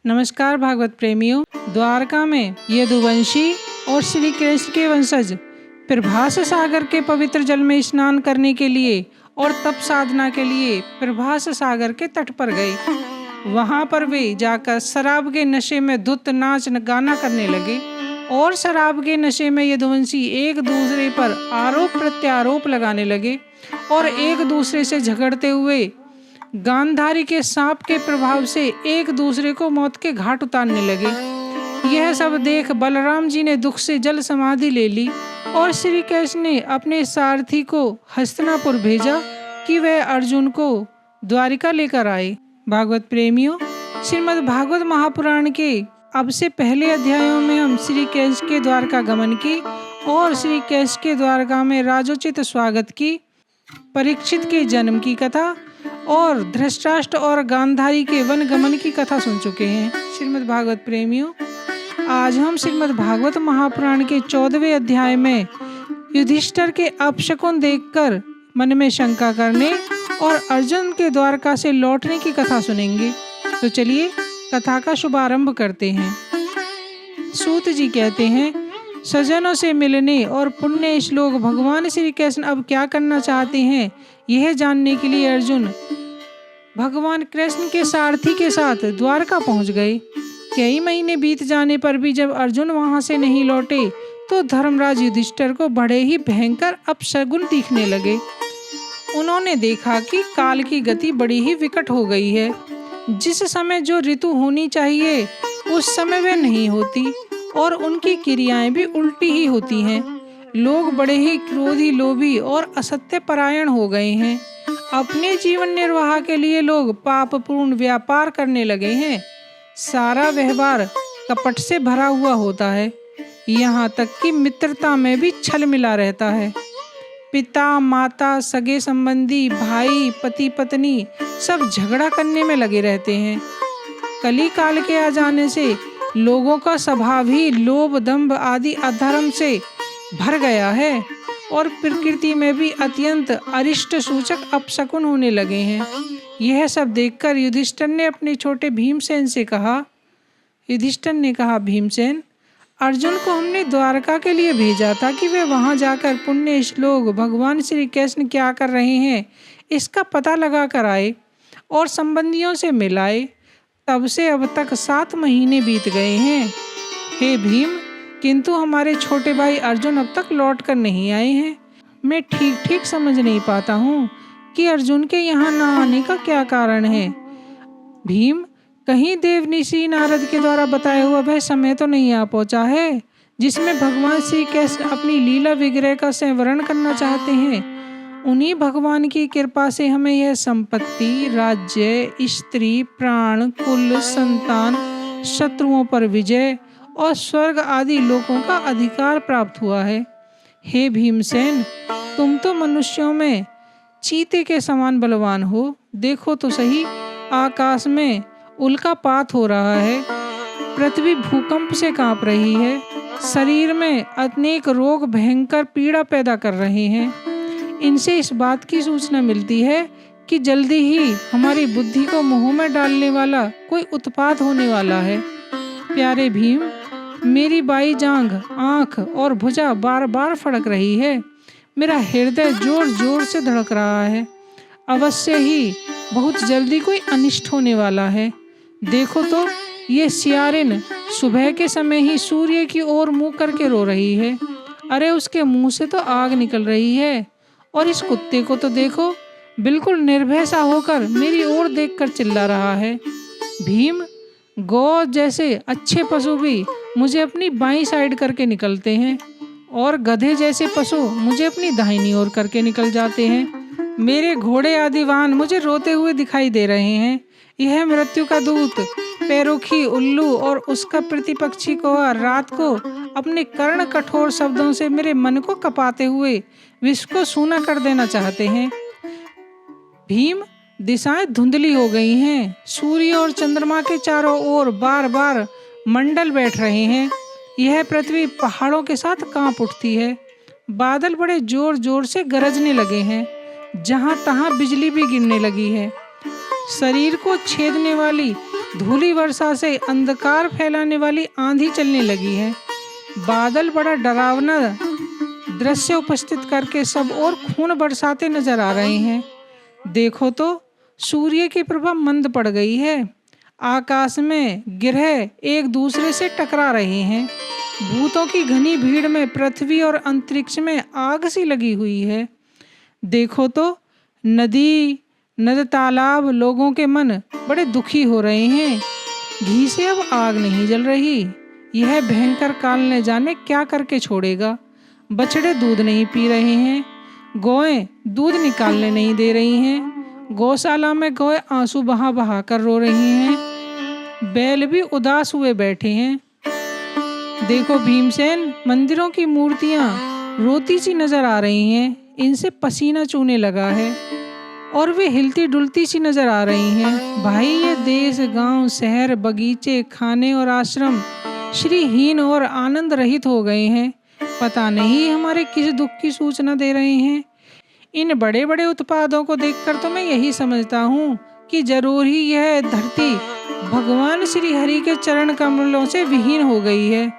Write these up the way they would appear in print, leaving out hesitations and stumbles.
नमस्कार भागवत प्रेमियों। द्वारका में यदुवंशी और श्री कृष्ण के वंशज प्रभास सागर के पवित्र जल में स्नान करने के लिए और तप साधना के लिए प्रभास सागर के तट पर गए। वहां पर वे जाकर शराब के नशे में धुत नाच गाना करने लगे और शराब के नशे में यदुवंशी एक दूसरे पर आरोप प्रत्यारोप लगाने लगे और एक दूसरे से झगड़ते हुए गांधारी के सांप के प्रभाव से एक दूसरे को मौत के घाट उतारने लगे। यह सब देख बलराम जी ने दुख से जल समाधि ले ली और श्री कृष्ण ने अपने सारथी को हस्तिनापुर भेजा कि वह अर्जुन को द्वारिका लेकर आए। भागवत प्रेमियों, श्रीमद् भागवत महापुराण के अब से पहले अध्यायों में हम श्री कृष्ण के द्वारका गमन की और श्री कृष्ण के द्वारका में राजोचित स्वागत की, परीक्षित के जन्म की कथा और धृतराष्ट्र और गांधारी के वन गमन की कथा सुन चुके हैं। श्रीमद् भागवत प्रेमियों, आज हम श्रीमद् भागवत महापुराण के 14वें अध्याय में युधिष्ठिर के अपशकुन देखकर मन में शंका करने और अर्जुन के द्वारका से लौटने की कथा सुनेंगे। तो चलिए कथा का शुभारंभ करते हैं। सूत जी कहते हैं, सज्जनों से मिलने और पुण्य श्लोक भगवान श्री कृष्ण अब क्या करना चाहते हैं, यह जानने के लिए अर्जुन भगवान कृष्ण के सारथी के साथ द्वारका पहुंच गए। कई महीने बीत जाने पर भी जब अर्जुन वहां से नहीं लौटे तो धर्मराज युधिष्ठिर को बड़े ही भयंकर अपशगुन दिखने लगे। उन्होंने देखा कि काल की गति बड़ी ही विकट हो गई है। जिस समय जो ऋतु होनी चाहिए उस समय वह नहीं होती और उनकी क्रियाएं भी उल्टी ही होती हैं। लोग बड़े ही क्रोधी, लोभी और असत्य परायण हो गए हैं। अपने जीवन निर्वाह के लिए लोग पापपूर्ण व्यापार करने लगे हैं। सारा व्यवहार कपट से भरा हुआ होता है, यहाँ तक कि मित्रता में भी छल मिला रहता है। पिता माता, सगे संबंधी, भाई, पति पत्नी सब झगड़ा करने में लगे रहते हैं। कली काल के आ जाने से लोगों का स्वभाव ही लोभ, दंभ आदि अधर्म से भर गया है और प्रकृति में भी अत्यंत अरिष्ट सूचक अपशकुन होने लगे हैं। यह सब देखकर युधिष्ठिर ने अपने छोटे भीमसेन से कहा। युधिष्ठिर ने कहा, भीमसेन, अर्जुन को हमने द्वारका के लिए भेजा था कि वे वहां जाकर पुण्य श्लोक भगवान श्री कृष्ण क्या कर रहे हैं इसका पता लगा कर आए और संबंधियों से मिलाए। तब से अब तक 7 महीने बीत गए हैं। हे भीम, किंतु हमारे छोटे भाई अर्जुन अब तक लौट कर नहीं आए हैं। मैं ठीक ठीक समझ नहीं पाता हूँ कि अर्जुन के यहाँ न आने का क्या कारण है। भीम, कहीं देवऋषि नारद के द्वारा बताया हुआ वह समय तो नहीं आ पहुँचा है जिसमें भगवान श्री कृष्ण अपनी लीला विग्रह का संवरण करना चाहते हैं। उन्हीं भगवान की कृपा से हमें यह संपत्ति, राज्य, स्त्री, प्राण, कुल, संतान, शत्रुओं पर विजय और स्वर्ग आदि लोकों का अधिकार प्राप्त हुआ है। हे भीमसेन, तुम तो मनुष्यों में चीते के समान बलवान हो। देखो तो सही, आकाश में उल्कापात हो रहा है, पृथ्वी भूकंप से कांप रही है, शरीर में अनेक रोग भयंकर पीड़ा पैदा कर रहे हैं। इनसे इस बात की सूचना मिलती है कि जल्दी ही हमारी बुद्धि को मुंह में डालने वाला कोई उत्पात होने वाला है। प्यारे भीम, मेरी बाई जांघ, आंख और भुजा बार बार फड़क रही है। मेरा हृदय जोर जोर से धड़क रहा है। अवश्य ही बहुत जल्दी कोई अनिष्ट होने वाला है। देखो तो, ये सियारिन सुबह के समय ही सूर्य की ओर मुंह करके रो रही है। अरे उसके मुंह से तो आग निकल रही है। और इस कुत्ते को तो देखो, बिल्कुल निर्भय सा होकर मेरी ओर देखकर चिल्ला रहा है। भीम, गौ जैसे अच्छे पशु भी मुझे अपनी बाईं साइड करके निकलते हैं और गधे जैसे पशु मुझे अपनी दाहिनी ओर करके निकल जाते हैं। मेरे घोड़े आदि वाहन मुझे रोते हुए दिखाई दे रहे हैं। यह मृत्यु का दूत पैरुखी उल्लू और उसका प्रतिपक्षी कौआ रात को अपने कर्ण कठोर शब्दों से मेरे मन को कपाते हुए विश्व को सूना कर देना चाहते हैं। भीम, दिशाएं धुंधली हो गई हैं। सूर्य और चंद्रमा के चारों ओर बार बार मंडल बैठ रहे हैं। यह पृथ्वी पहाड़ों के साथ कांप उठती है। बादल बड़े जोर जोर से गरजने लगे हैं। जहां तहां बिजली भी गिरने लगी है। शरीर को छेदने वाली धूली वर्षा से अंधकार फैलाने वाली आंधी चलने लगी है। बादल बड़ा डरावना दृश्य उपस्थित करके सब और खून बरसाते नजर आ रहे हैं। देखो तो सूर्य की प्रभा मंद पड़ गई है। आकाश में ग्रह एक दूसरे से टकरा रहे हैं। भूतों की घनी भीड़ में पृथ्वी और अंतरिक्ष में आग सी लगी हुई है। देखो तो नदी नद तालाब लोगों के मन बड़े दुखी हो रहे हैं। घी से अब आग नहीं जल रही। यह भयंकर काल न जाने क्या करके छोड़ेगा। बछड़े दूध नहीं पी रहे हैं, गौएं दूध निकालने नहीं दे रही हैं। गौशाला में गौएं आंसू बहा बहा कर रो रही हैं। बैल भी उदास हुए बैठे हैं। देखो भीमसेन, मंदिरों की मूर्तियां रोती सी नजर आ रही हैं। इनसे पसीना चूने लगा है और वे हिलती डुलती सी नजर आ रही हैं। भाई, ये देश, गांव, शहर, बगीचे, खाने और आश्रम श्रीहीन और आनंद रहित हो गए हैं। पता नहीं हमारे किस दुख की सूचना दे रहे हैं। इन बड़े बड़े उत्पादों को देखकर तो मैं यही समझता हूँ कि जरूर ही यह धरती भगवान श्री हरि के चरण कमलों से विहीन हो गई है।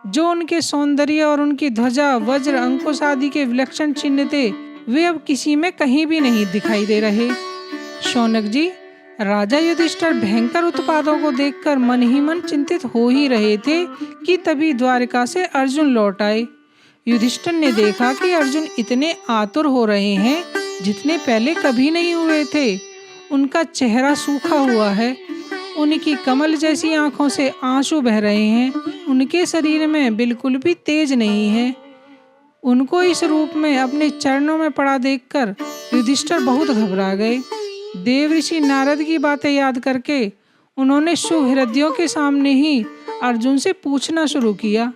जो उनके सौंदर्य और उनकी ध्वजा, वज्र, अंकुश आदि के विलक्षण चिन्ह थे, वे अब किसी में कहीं भी नहीं दिखाई दे रहे। शौनक जी, राजा युधिष्ठिर भयंकर उत्पादों को देखकर मन ही मन चिंतित हो ही रहे थे कि तभी द्वारका से अर्जुन लौट आए। युधिष्ठिर ने देखा कि अर्जुन इतने आतुर हो रहे हैं जितने पहले कभी नहीं हुए थे। उनका चेहरा सूखा हुआ है, उनकी कमल जैसी आंखों से आंसू बह रहे हैं। उनके शरीर में बिल्कुल भी तेज नहीं है। उनको इस रूप में अपने चरणों में पड़ा देखकर युधिष्ठिर बहुत घबरा गए। देवऋषि नारद की बातें याद करके उन्होंने सुहृदयों के सामने ही अर्जुन से पूछना शुरू किया।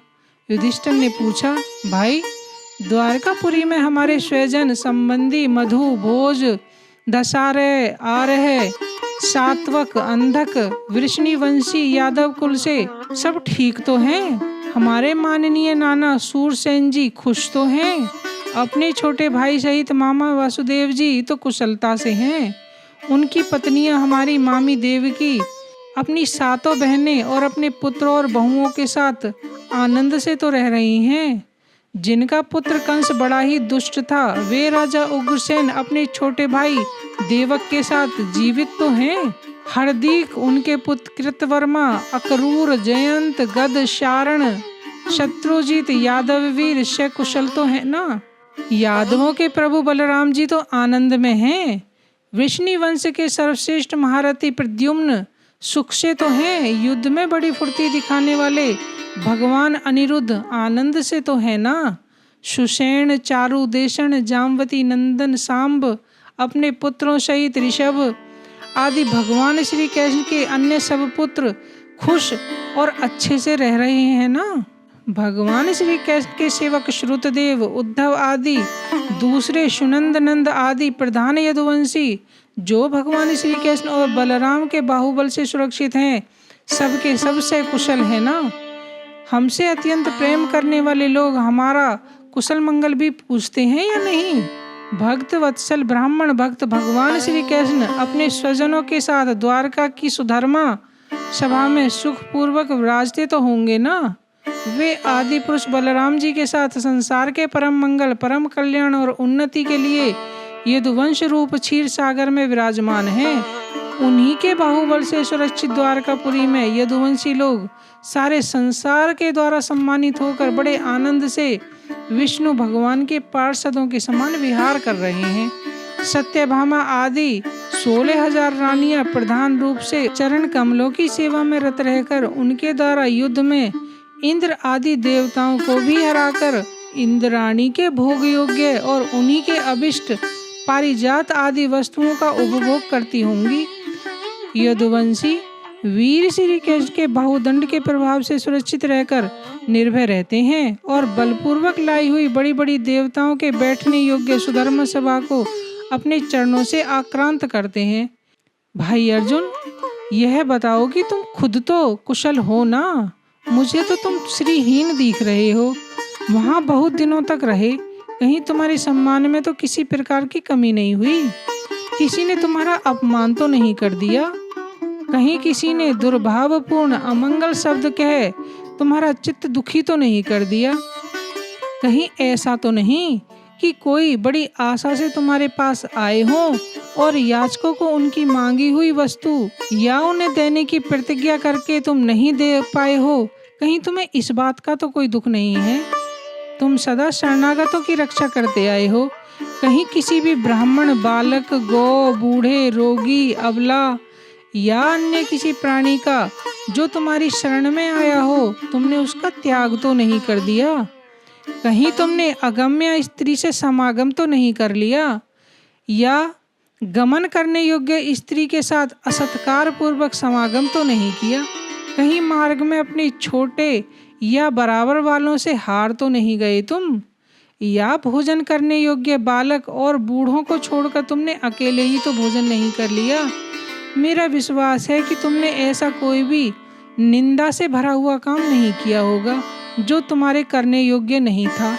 युधिष्ठिर ने पूछा, भाई, द्वारकापुरी में हमारे स्वजन संबंधी मधु, भोज, दशारय, आरह, सात्वक, अंधक, वृष्णिवंशी यादव कुल से सब ठीक तो हैं? हमारे माननीय नाना सूरसेन जी खुश तो हैं? अपने छोटे भाई सहित मामा वासुदेव जी तो कुशलता से हैं। उनकी पत्नियां हमारी मामी देवकी अपनी सातों बहनें और अपने पुत्रों और बहुओं के साथ आनंद से तो रह रही हैं। जिनका पुत्र कंस बड़ा ही दुष्ट था, वे राजा उग्रसेन अपने छोटे भाई देवक के साथ जीवित तो हैं। हार्दिक, उनके पुत्र कृतवर्मा, अक्रूर, जयंत, गद, शारण, शत्रुजीत, यादववीर कुशल तो है ना? यादवों के प्रभु बलराम जी तो आनंद में हैं। वृष्णि वंश के सर्वश्रेष्ठ महारथी प्रद्युम्न सुख से तो हैं। युद्ध में बड़ी फुर्ती दिखाने वाले भगवान अनिरुद्ध आनंद से तो है ना? सुषेण, चारु, देशण, जामवती, नंदन, सांब अपने पुत्रों सहित ऋषभ आदि भगवान श्री कृष्ण के अन्य सब पुत्र खुश और अच्छे से रह रहे हैं ना? भगवान श्री कृष्ण के सेवक श्रुतदेव, उद्धव आदि दूसरे सुनंद नंद आदि प्रधान यदुवंशी जो भगवान श्री कृष्ण और बलराम के बाहुबल से सुरक्षित हैं, सबके सबसे कुशल है ना? हमसे अत्यंत प्रेम करने वाले लोग हमारा कुशल मंगल भी पूछते हैं या नहीं? भक्त वत्सल ब्राह्मण भक्त भगवान श्री कृष्ण अपने स्वजनों के साथ द्वारका की सुधर्मा सभा में सुख पूर्वक विराजते तो होंगे ना? वे आदि पुरुष बलराम जी के साथ संसार के परम मंगल, परम कल्याण और उन्नति के लिए यदुवंश रूप क्षीर सागर में विराजमान हैं। उन्हीं के बाहुबल से सुरक्षित द्वारकापुरी में यदुवंशी लोग सारे संसार के द्वारा सम्मानित होकर बड़े आनंद से विष्णु भगवान के पार्षदों के समान विहार कर रहे हैं। सत्यभामा आदि 16,000 रानियां प्रधान रूप से चरण कमलों की सेवा में रत रहकर उनके द्वारा युद्ध में इंद्र आदि देवताओं को भी हराकर इंद्राणी के भोग योग्य और उन्हीं के अभिष्ट पारिजात आदि वस्तुओं का उपभोग करती होंगी। यदुवंशी वीर श्री कृष्ण के बाहुदंड के प्रभाव से सुरक्षित रहकर निर्भय रहते हैं और बलपूर्वक लाई हुई बड़ी बड़ी देवताओं के बैठने योग्य सुधर्म सभा को अपने चरणों से आक्रांत करते हैं। भाई अर्जुन, यह बताओ कि तुम खुद तो कुशल हो ना? मुझे तो तुम श्रीहीन दिख रहे हो। वहाँ बहुत दिनों तक रहे, कहीं तुम्हारे सम्मान में तो किसी प्रकार की कमी नहीं हुई? किसी ने तुम्हारा अपमान तो नहीं कर दिया? कहीं किसी ने दुर्भावपूर्ण अमंगल शब्द कह तुम्हारा चित्त दुखी तो नहीं कर दिया? कहीं ऐसा तो नहीं कि कोई बड़ी आशा से तुम्हारे पास आए हों और याचकों को उनकी मांगी हुई वस्तु या उन्हें देने की प्रतिज्ञा करके तुम नहीं दे पाए हो? कहीं तुम्हें इस बात का तो कोई दुख नहीं है? तुम सदा शरणागतों की रक्षा करते आए हो। कहीं किसी भी ब्राह्मण, बालक, गौ, बूढ़े, रोगी, अबला या अन्य किसी प्राणी का जो तुम्हारी शरण में आया हो, तुमने उसका त्याग तो नहीं कर दिया? कहीं तुमने अगम्य स्त्री से समागम तो नहीं कर लिया, या गमन करने योग्य स्त्री के साथ असत्कार पूर्वक समागम तो नहीं किया? कहीं मार्ग में अपने छोटे या बराबर वालों से हार तो नहीं गए तुम? या भोजन करने योग्य बालक और बूढ़ों को छोड़कर तुमने अकेले ही तो भोजन नहीं कर लिया? मेरा विश्वास है कि तुमने ऐसा कोई भी निंदा से भरा हुआ काम नहीं किया होगा जो तुम्हारे करने योग्य नहीं था।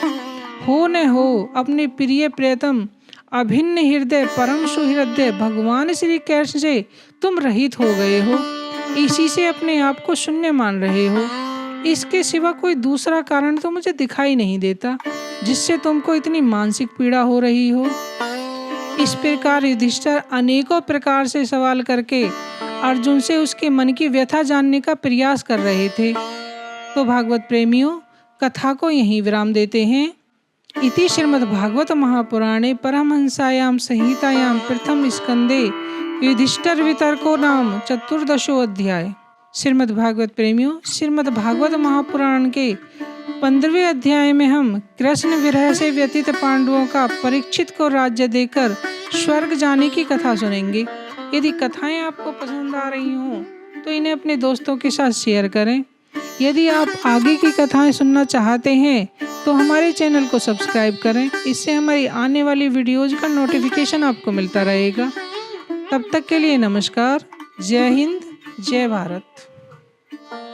हो न हो अपने प्रिय प्रियतम अभिन्न हृदय परम सुहृदय भगवान श्री कृष्ण से तुम रहित हो गए हो। इसी से अपने आप को शून्य मान रहे हो। इसके सिवा कोई दूसरा कारण तो मुझे दिखाई नहीं देता जिससे तुमको इतनी मानसिक पीड़ा हो रही हो। इस प्रकार युधिष्ठिर अनेकों प्रकार से सवाल करके अर्जुन से उसके मन की व्यथा जानने का प्रयास कर रहे थे। तो भागवत प्रेमियों, कथा को यहीं विराम देते हैं। इति श्रीमद्भागवत महापुराणे परमहंसायां संहितायां प्रथम स्कंदे युधिष्ठिर वितर्को नाम चतुर्दशो अध्याय। श्रीमद्भागवत प्रेमियों, श्रीमद्भागवत महापुराण के 15वें अध्याय में हम कृष्ण विरह से व्यतीत पांडवों का परीक्षित को राज्य देकर स्वर्ग जाने की कथा सुनेंगे। यदि कथाएं आपको पसंद आ रही हों तो इन्हें अपने दोस्तों के साथ शेयर करें। यदि आप आगे की कथाएं सुनना चाहते हैं तो हमारे चैनल को सब्सक्राइब करें। इससे हमारी आने वाली वीडियोज का नोटिफिकेशन आपको मिलता रहेगा। तब तक के लिए नमस्कार। जय हिंद, जय भारत।